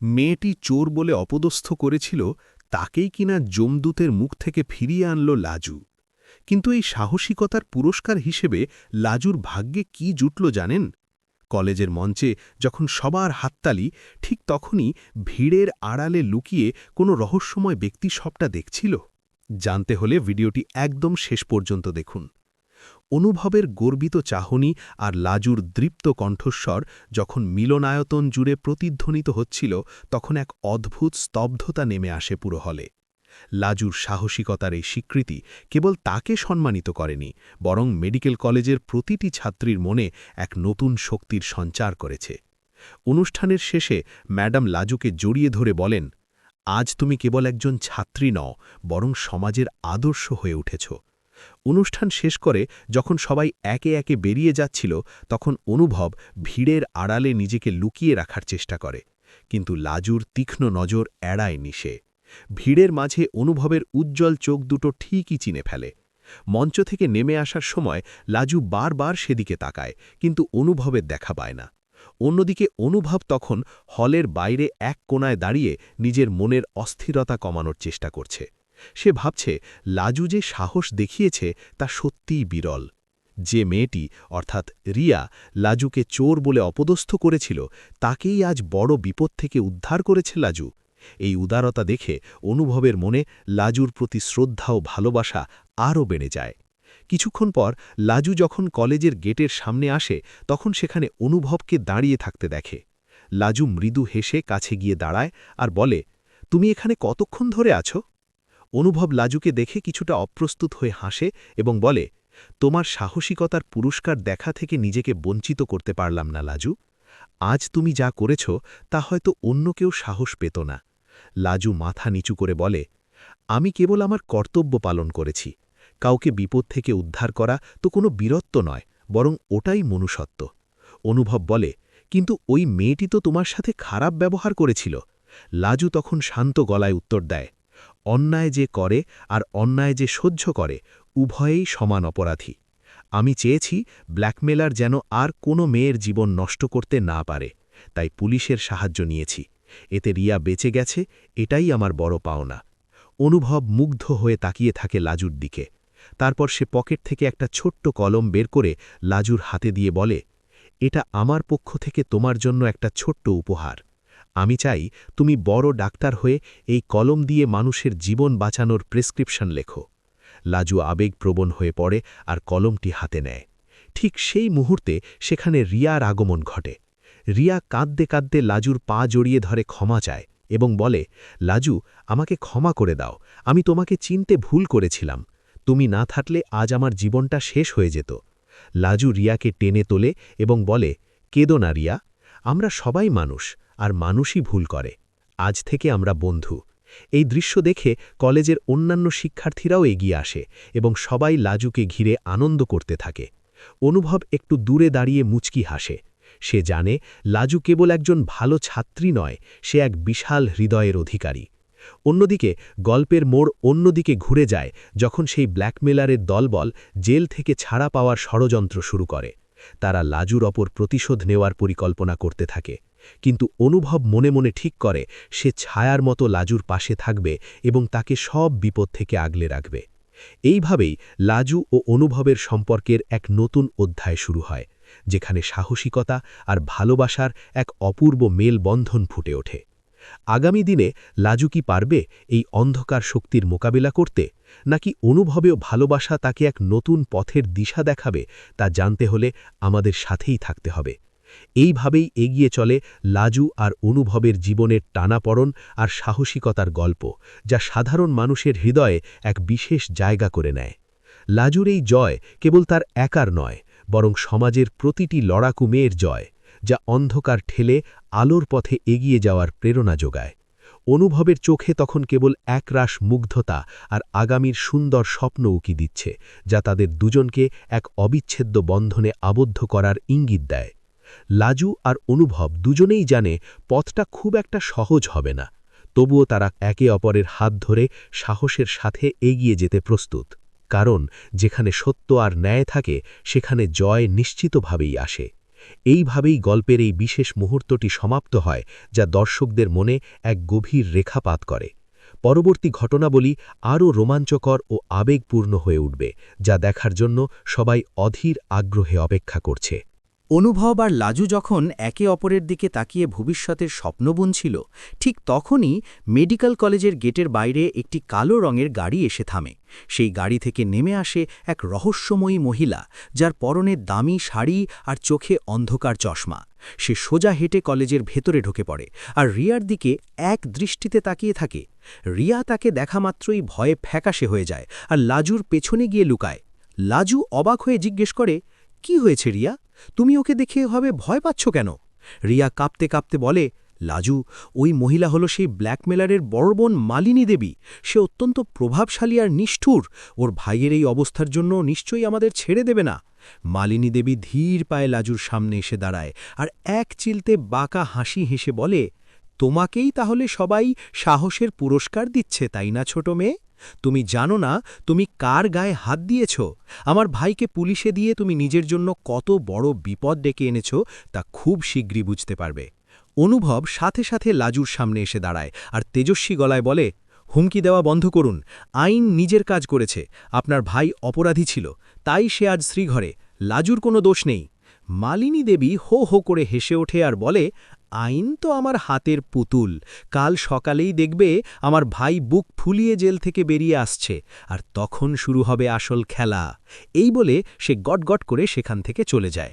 মেয়েটি চোর বলে অপদস্থ করেছিল, তাকেই কিনা যমদূতের মুখ থেকে ফিরিয়ে আনল লাজু। কিন্তু এই সাহসিকতার পুরস্কার হিসেবে লাজুর ভাগ্যে কি জুটল জানেন? কলেজের মঞ্চে যখন সবার হাততালি, ঠিক তখনই ভিড়ের আড়ালে লুকিয়ে কোনো রহস্যময় ব্যক্তি সবটা দেখছিল। জানতে হলে ভিডিওটি একদম শেষ পর্যন্ত দেখুন। অনুভবের গর্বিত চাহনি আর লাজুর দৃপ্ত কণ্ঠস্বর যখন মিলনায়তন জুড়ে প্রতিধ্বনিত হচ্ছিল, তখন এক অদ্ভুত স্তব্ধতা নেমে আসে পুরো হলে। লাজুর সাহসিকতার এই স্বীকৃতি কেবল তাকে সম্মানিত করেনি, বরং মেডিকেল কলেজের প্রতিটি ছাত্রীর মনে এক নতুন শক্তির সঞ্চার করেছে। অনুষ্ঠানের শেষে ম্যাডাম লাজুকে জড়িয়ে ধরে বলেন, আজ তুমি কেবল একজন ছাত্রী নও, বরং সমাজের আদর্শ হয়ে উঠেছ। অনুষ্ঠান শেষ করে যখন সবাই একে একে বেরিয়ে যাচ্ছিল, তখন অনুভব ভিড়ের আড়ালে নিজেকে লুকিয়ে রাখার চেষ্টা করে, কিন্তু লাজুর তীক্ষ্ণ নজর এড়ায়নি সে। ভিড়ের মাঝে অনুভবের উজ্জ্বল চোখ দুটো ঠিকই চিনে ফেলে। মঞ্চ থেকে নেমে আসার সময় লাজু বারবার সেদিকে তাকায়, কিন্তু অনুভবের দেখা পায় না। অন্যদিকে অনুভব তখন হলের বাইরে এক কোণায় দাঁড়িয়ে নিজের মনের অস্থিরতা কমানোর চেষ্টা করছে। সে ভাবছে, লাজু যে সাহস দেখিয়েছে তা সত্যিই বিরল। যে মেয়েটি অর্থাৎ রিয়া লাজুকে চোর বলে অপদস্থ করেছিল, তাকেই আজ বড় বিপদ থেকে উদ্ধার করেছে লাজু। এই উদারতা দেখে অনুভবের মনে লাজুর প্রতি শ্রদ্ধা ও ভালোবাসা আরও বেড়ে যায়। কিছুক্ষণ পর লাজু যখন কলেজের গেটের সামনে আসে, তখন সেখানে অনুভবকে দাঁড়িয়ে থাকতে দেখে। লাজু মৃদু হেসে কাছে গিয়ে দাঁড়ায় আর বলে, তুমি এখানে কতক্ষণ ধরে আছো? অনুভব লাজুকে দেখে কিছুটা অপ্রস্তুত হয়ে হাসে এবং বলে, তোমার সাহসিকতার পুরস্কার দেখা থেকে নিজেকে বঞ্চিত করতে পারলাম না লাজু। আজ তুমি যা করেছ তা হয়তো অন্য কেউ সাহস পেত না। লাজু মাথা নিচু করে বলে, আমি কেবল আমার কর্তব্য পালন করেছি। কাউকে বিপদ থেকে উদ্ধার করা তো কোনো বীরত্ব নয়, বরং ওটাই মনুষ্যত্ব। অনুভব বলে, কিন্তু ওই মেয়েটি তো তোমার সাথে খারাপ ব্যবহার করেছিল। লাজু তখন শান্ত গলায় উত্তর দেয়, অন্যায় যে করে আর অন্যায় যে সহ্য করে, উভয়েই সমান অপরাধী। আমি চেয়েছি ব্ল্যাকমেলার যেন আর কোনো মেয়ের জীবন নষ্ট করতে না পারে, তাই পুলিশের সাহায্য নিয়েছি। এতে রিয়া বেঁচে গেছে, এটাই আমার বড় পাওনা। অনুভব মুগ্ধ হয়ে তাকিয়ে থাকে লাজুর দিকে। তারপর সে পকেট থেকে একটা ছোট্ট কলম বের করে লাজুর হাতে দিয়ে বলে, এটা আমার পক্ষ থেকে তোমার জন্য একটা ছোট্ট উপহার। আমি চাই তুমি বড় ডাক্তার হয়ে এই কলম দিয়ে মানুষের জীবন বাঁচানোর প্রেসক্রিপশন লেখো। লাজু আবেগপ্রবণ হয়ে পড়ে আর কলমটি হাতে নেয়। ঠিক সেই মুহূর্তে সেখানে রিয়ার আগমন ঘটে। রিয়া কাঁদতে কাঁদতে লাজুর পা জড়িয়ে ধরে ক্ষমা চায় এবং বলে, লাজু, আমাকে ক্ষমা করে দাও, আমি তোমাকে চিনতে ভুল করেছিলাম। তুমি না থাকলে আজ আমার জীবনটা শেষ হয়ে যেত। লাজু রিয়াকে টেনে তোলে এবং বলে, কেঁদো না রিয়া, আমরা সবাই মানুষ, আর মানুষই ভুল করে। আজ থেকে আমরা বন্ধু। এই দৃশ্য দেখে কলেজের অন্যান্য শিক্ষার্থীরাও এগিয়ে আসে এবং সবাই লাজুকে ঘিরে আনন্দ করতে থাকে। অনুভব একটু দূরে দাঁড়িয়ে মুচকি হাসে। সে জানে লাজু কেবল একজন ভালো ছাত্রী নয়, সে এক বিশাল হৃদয়ের অধিকারী। অন্যদিকে গল্পের মোড় অন্যদিকে ঘুরে যায় যখন সেই ব্ল্যাকমেলারের দলবল জেল থেকে ছাড়া পাওয়ার ষড়যন্ত্র শুরু করে। তারা লাজুর ওপর প্রতিশোধ নেওয়ার পরিকল্পনা করতে থাকে, কিন্তু অনুভব মনে মনে ঠিক করে সে ছায়ার মতো লাজুর পাশে থাকবে এবং তাকে সব বিপদ থেকে আগলে রাখবে। এইভাবেই লাজু ও অনুভবের সম্পর্কের এক নতুন অধ্যায় শুরু হয়, যেখানে সাহসিকতা আর ভালোবাসার এক অপূর্ব মেলবন্ধন ফুটে ওঠে। আগামী দিনে লাজু কি পারবে এই অন্ধকার শক্তির মোকাবিলা করতে, নাকি অনুভবেও ভালোবাসা তাকে এক নতুন পথের দিশা দেখাবে, তা জানতে হলে আমাদের সাথেই থাকতে হবে। এইভাবেই এগিয়ে চলে লাজু আর অনুভবের জীবনের টানাপড়ন আর সাহসিকতার গল্প, যা সাধারণ মানুষের হৃদয়ে এক বিশেষ জায়গা করে নেয়। লাজুর এই জয় কেবল তার একার নয়, বরং সমাজের প্রতিটি লড়াকু মেয়ের জয়, যা অন্ধকার ঠেলে আলোর পথে এগিয়ে যাওয়ার প্রেরণা যোগায়। অনুভবের চোখে তখন কেবল একরাশ মুগ্ধতা আর আগামীর সুন্দর স্বপ্ন উকি দিচ্ছে, যা তাদের দুজনকে এক অবিচ্ছেদ্য বন্ধনে আবদ্ধ করার ইঙ্গিত দেয়। লাজু আর অনুভব দুজনেই জানে পথটা খুব একটা সহজ হবে না, তবুও তারা একে অপরের হাত ধরে সাহসের সাথে এগিয়ে যেতে প্রস্তুত। কারণ যেখানে সত্য আর ন্যায় থাকে, সেখানে জয় নিশ্চিতভাবেই আসে। এইভাবেই গল্পের এই বিশেষ মুহূর্তটি সমাপ্ত হয়, যা দর্শকদের মনে এক গভীর রেখাপাত করে। পরবর্তী ঘটনাবলী আরও রোমাঞ্চকর ও আবেগপূর্ণ হয়ে উঠবে, যা দেখার জন্য সবাই অধীর আগ্রহে অপেক্ষা করছে। অনুভব আর লাজু যখন একে অপরের দিকে তাকিয়ে ভবিষ্যতের স্বপ্ন বুনছিল, ঠিক তখনই মেডিকেল কলেজের গেটের বাইরে একটি কালো রঙের গাড়ি এসে থামে। সেই গাড়ি থেকে নেমে আসে এক রহস্যময়ী মহিলা, যার পরনে দামি শাড়ি আর চোখে অন্ধকার চশমা। সে সোজা হেঁটে কলেজের ভেতরে ঢুকে পড়ে আর রিয়ার দিকে এক দৃষ্টিতে তাকিয়ে থাকে। রিয়া তাকে দেখা মাত্রই ভয়ে ফ্যাকাশে হয়ে যায় আর লাজুর পেছনে গিয়ে লুকায়। লাজু অবাক হয়ে জিজ্ঞেস করে, কি হয়েছে রিয়া? তুমি ওকে দেখে এভাবে ভয় পাচ্ছ কেন? রিয়া কাঁপতে কাঁপতে বলে, লাজু, ওই মহিলা হলো সেই ব্ল্যাকমেলারের বড় বোন মালিনী দেবী। সে অত্যন্ত প্রভাবশালী আর নিষ্ঠুর। ওর ভাইয়ের এই অবস্থার জন্য নিশ্চয়ই আমাদের ছেড়ে দেবে না। মালিনী দেবী ধীর পায়ে লাজুর সামনে এসে দাঁড়ায় আর এক চিলতে বাঁকা হাসি হেসে বলে, তোমাকেই তাহলে সবাই সাহসের পুরস্কার দিচ্ছে, তাই না ছোট মেয়ে? তুমি জানো না তুমি কার গায়ে হাত দিয়েছ? আমার ভাইকে পুলিশে দিয়ে তুমি নিজের জন্য কত বড় বিপদ ডেকে এনেছ তা খুব শীঘ্রই বুঝতে পারবে। অনুভব সাথে সাথে লাজুর সামনে এসে দাঁড়ায় আর তেজস্বী গলায় বলে, হুমকি দেওয়া বন্ধ করুন। আইন নিজের কাজ করেছে। আপনার ভাই অপরাধী ছিল, তাই সে আজ শ্রীঘরে। লাজুর কোনো দোষ নেই। মালিনী দেবী হো হো করে হেসে ওঠে আর বলে, আইন তো আমার হাতের পুতুল। কাল সকালেই দেখবে আমার ভাই বুক ফুলিয়ে জেল থেকে বেরিয়ে আসছে, আর তখন শুরু হবে আসল খেলা। এই বলে সে গটগট করে সেখান থেকে চলে যায়।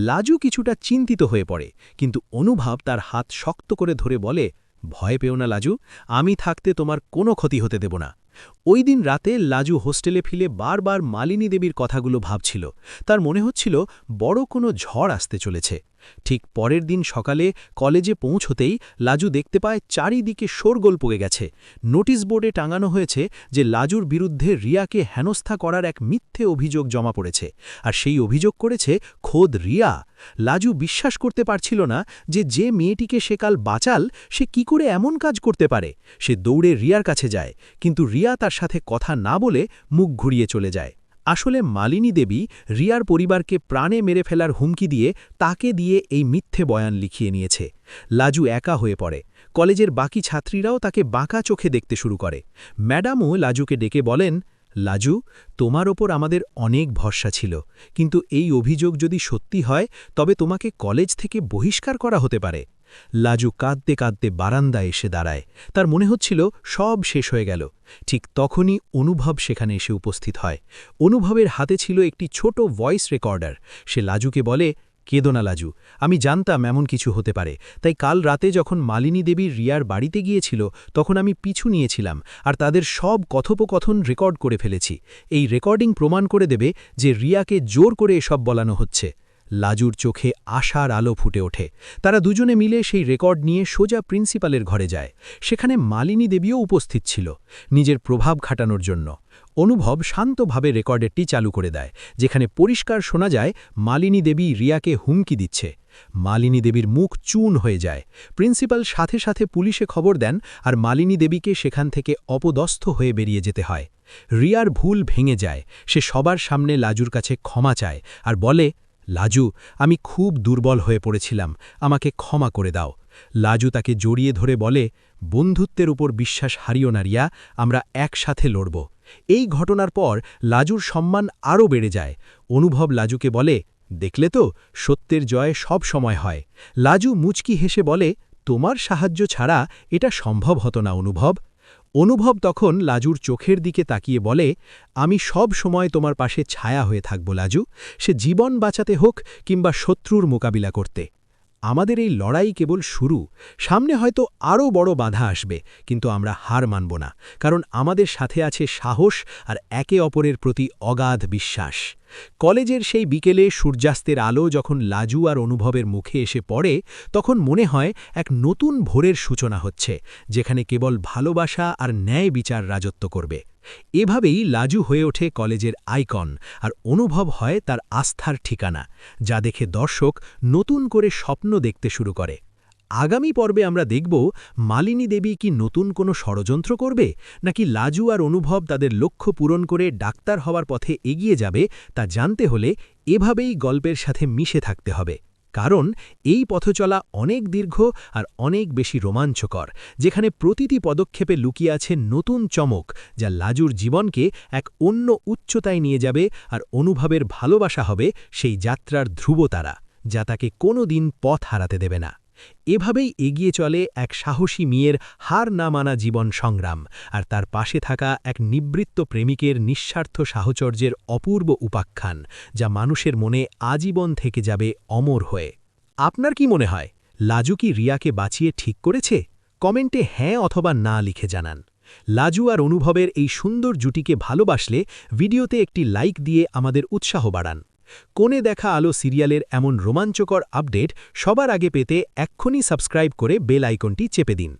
লাজু কিছুটা চিন্তিত হয়ে পড়ে, কিন্তু অনুভব তার হাত শক্ত করে ধরে বলে, ভয় পেও না লাজু, আমি থাকতে তোমার কোনো ক্ষতি হতে দেব না। ওই দিন রাতে লাজু হোস্টেলে ফিরে বারবার মালিনী দেবীর কথাগুলো ভাবছিল। তার মনে হচ্ছিল বড় কোনো ঝড় আসতে চলেছে। ঠিক পরের দিন সকালে কলেজে পৌঁছতেই লাজু দেখতে পায় চারিদিকে শোরগোল পড়ে গেছে। নোটিশ বোর্ডে টাঙানো হয়েছে যে লাজুর বিরুদ্ধে রিয়াকে হেনস্থা করার এক মিথ্যে অভিযোগ জমা পড়েছে, আর সেই অভিযোগ করেছে খোদ রিয়া। লাজু বিশ্বাস করতে পারছিল না যে মেয়েটিকে সে কাল বাঁচাল, সে কি করে এমন কাজ করতে পারে। সে দৌড়ে রিয়ার কাছে যায়, কিন্তু রিয়া তার সাথে কথা না বলে মুখ ঘুরিয়ে চলে যায়। আসলে মালিনী দেবী রিয়ার পরিবারকে প্রাণে মেরে ফেলার হুমকি দিয়ে তাকে দিয়ে এই মিথ্যে বয়ান লিখিয়ে নিয়েছে। লাজু একা হয়ে পড়ে। কলেজের বাকি ছাত্রীরাও তাকে বাঁকা চোখে দেখতে শুরু করে। ম্যাডামও লাজুকে ডেকে বলেন, লাজু, তোমার ওপর আমাদের অনেক ভরসা ছিল, কিন্তু এই অভিযোগ যদি সত্যি হয় তবে তোমাকে কলেজ থেকে বহিষ্কার করা হতে পারে। লাজু কাঁদতে কাঁদতে বারান্দায় এসে দাঁড়ায়। তার মনে হচ্ছিল সব শেষ হয়ে গেল। ঠিক তখনই অনুভব সেখানে এসে উপস্থিত হয়। অনুভবের হাতে ছিল একটি ছোট ভয়েস রেকর্ডার। সে লাজুকে বলে, কেঁদো না লাজু, আমি জানতাম এমন কিছু হতে পারে, তাই কাল রাতে যখন মালিনী দেবীর রিয়ার বাড়িতে গিয়েছিল তখন আমি পিছু নিয়েছিলাম আর তাদের সব কথোপকথন রেকর্ড করে ফেলেছি। এই রেকর্ডিং প্রমাণ করে দেবে যে রিয়াকে জোর করে এসব বলানো হচ্ছে। লাজুর চোখে আশার আলো ফুটে ওঠে। তারা দুজনে মিলে সেই রেকর্ড নিয়ে সোজা প্রিন্সিপালের ঘরে যায়। সেখানে মালিনী দেবীও উপস্থিত ছিল, নিজের প্রভাব খাটানোর জন্য। অনুভব শান্তভাবে রেকর্ডারটি চালু করে দেয়, যেখানে পরিষ্কার শোনা যায় মালিনী দেবী রিয়াকে হুমকি দিচ্ছে। মালিনী দেবীর মুখ চূর্ণ হয়ে যায়। প্রিন্সিপাল সাথে সাথে পুলিশে খবর দেন আর মালিনী দেবীকে সেখান থেকে অপদস্থ হয়ে বেরিয়ে যেতে হয়। রিয়ার ভুল ভেঙে যায়। সে সবার সামনে লাজুর কাছে ক্ষমা চায় আর বলে, লাজু, আমি খুব দুর্বল হয়ে পড়েছিলাম, আমাকে ক্ষমা করে দাও। লাজু তাকে জড়িয়ে ধরে বলে, বন্ধুত্বের উপর বিশ্বাস হারিও না রিয়া, আমরা একসাথে লড়ব। এই ঘটনার পর লাজুর সম্মান আরও বেড়ে যায়। অনুভব লাজুকে বলে, দেখলে তো, সত্যের জয় সব সময় হয়। লাজু মুচকি হেসে বলে, তোমার সাহায্য ছাড়া এটা সম্ভব হতো না অনুভব। অনুভব তখন লাজুর চোখের দিকে তাকিয়ে বলে, আমি সব সময় তোমার পাশে ছায়া হয়ে থাকব লাজু, সে জীবন বাঁচাতে হোক কিংবা শত্রুর মোকাবিলা করতে। আমাদের এই লড়াই কেবল শুরু। সামনে হয়তো আরও বড় বাধা আসবে, কিন্তু আমরা হার মানব না, কারণ আমাদের সাথে আছে সাহস আর একে অপরের প্রতি অগাধ বিশ্বাস। কলেজের সেই বিকেলে সূর্যাস্তের আলো যখন লাজু আর অনুভবের মুখে এসে পড়ে, তখন মনে হয় এক নতুন ভোরের সূচনা হচ্ছে, যেখানে কেবল ভালোবাসা আর ন্যায় বিচার রাজত্ব করবে। এভাবেই লাজু হয়ে ওঠে কলেজের আইকন, আর অনুভব হয় তার আস্থার ঠিকানা, যা দেখে দর্শক নতুন করে স্বপ্ন দেখতে শুরু করে। আগামী পর্বে আমরা দেখব মালিনী দেবী কি নতুন কোনো ষড়যন্ত্র করবে, নাকি লাজু আর অনুভব তাদের লক্ষ্য পূরণ করে ডাক্তার হওয়ার পথে এগিয়ে যাবে। তা জানতে হলে এভাবেই গল্পের সাথে মিশে থাকতে হবে। কারণ এই পথচলা অনেক দীর্ঘ আর অনেক বেশি রোমাঞ্চকর, যেখানে প্রতিটি পদক্ষেপে লুকিয়ে আছে নতুন চমক, যা লাজুর জীবনকে এক অন্য উচ্চতায় নিয়ে যাবে আর অনুভবের ভালোবাসা হবে সেই যাত্রার ধ্রুবতারা, যা তাকে কোনো দিন পথ হারাতে দেবে না। এভাবেই এগিয়ে চলে এক সাহসী মেয়ের হার না মানা জীবন সংগ্রাম, আর তার পাশে থাকা এক নিবৃত্ত প্রেমিকের নিঃস্বার্থ সাহচর্যের অপূর্ব উপাখ্যান, যা মানুষের মনে আজীবন থেকে যাবে অমর হয়ে। আপনার কি মনে হয়, লাজু কি রিয়াকে বাঁচিয়ে ঠিক করেছে? কমেন্টে হ্যাঁ অথবা না লিখে জানান। লাজু আর অনুভবের এই সুন্দর জুটিকে ভালোবাসলে ভিডিওতে একটি লাইক দিয়ে আমাদের উৎসাহ বাড়ান। কোণে দেখা আলো সিরিয়ালের এমন রোমাঞ্চকর আপডেট সবার আগে পেতে এক্ষুনি সাবস্ক্রাইব করে বেল আইকনটি চেপে দিন।